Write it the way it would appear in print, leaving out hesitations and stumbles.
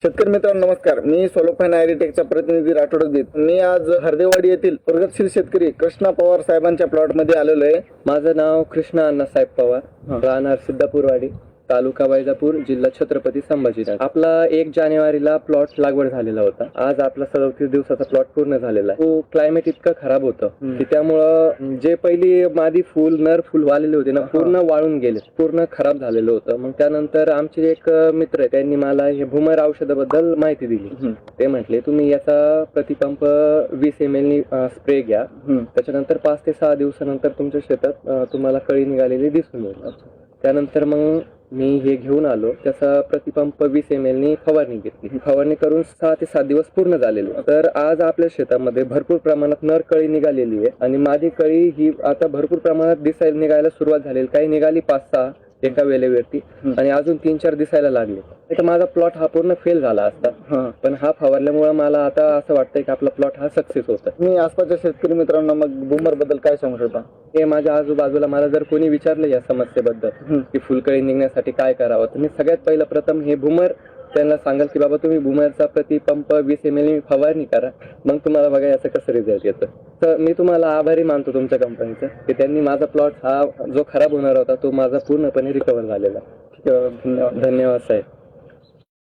शेतकरी मित्रांनो नमस्कार. मी सोलोफाइन ॲग्रीटेकचा प्रतिनिधी राठोड देत. मी आज हरदेवाडी येथील प्रगतशील शेतकरी कृष्णा पवार साहेबांच्या प्लॉट मध्ये आलेलो आहे. माझं नाव कृष्णा अण्णासाहेब पवार, राहणार सिद्धापूरवाडी, तालुका वैजापूर, जिल्हा छत्रपती संभाजीनगर. आपला 1 जानेवारीला प्लॉट लागवड झालेला होता. आज आपला 37 दिवसाचा प्लॉट पूर्ण झालेला आहे. तो क्लायमेट इतकं खराब होतं की त्यामुळं जे पहिली मादी फुल नर फुल आलेले होते ना पूर्ण वाळून गेले, पूर्ण खराब झालेलं होतं. मग त्यानंतर आमचे एक मित्र आहे, त्यांनी मला हे भूमर औषधाबद्दल माहिती दिली. ते म्हटले तुम्ही याचा प्रतिपंप 20 ml स्प्रे घ्या, त्याच्यानंतर 5 ते 6 दिवसानंतर तुमच्या शेतात तुम्हाला कळी निघालेली दिसून येईल. त्यानंतर मग मी हे घेऊन आलो, त्याचा प्रतिपंप 20 ml फवारणी घेतली. फवारणी करून 6 ते 7 दिवस पूर्ण झालेले. तर आज आपल्या शेतामध्ये भरपूर प्रमाणात नर कळी निघालेली आहे आणि मादी कळी ही आता भरपूर प्रमाणात निघायला सुरुवात झालेली. काही निघाली 5-6 एका वेळेवरती आणि अजून 3-4 दिसायला लागले. तर माझा प्लॉट हा पूर्ण फेल झाला असता, पण हा फवारल्यामुळे मला आता असं वाटतंय की आपला प्लॉट हा सक्सेस होता. मी आसपासच्या शेतकरी मित्रांना मग बूमर बद्दल काय सांगू शकता? हे माझ्या आजूबाजूला मला जर कोणी विचारलं या समस्येबद्दल की फुलकळी निघण्यासाठी काय करावं, तर मी सगळ्यात पहिलं प्रथम हे बूमर त्यांना सांगाल की बाबा तुम्ही बूमरचा प्रतिपंप 20 ml फवारणी करा, मग तुम्हाला बघा याचं कसं रिझल्ट येतं. तर मी तुम्हाला आभारी मानतो तुमच्या कंपनीचं की त्यांनी माझा प्लॉट हा जो खराब होणार होता तो माझा पूर्णपणे रिकव्हर झालेला. धन्यवाद. धन्यवाद साहेब.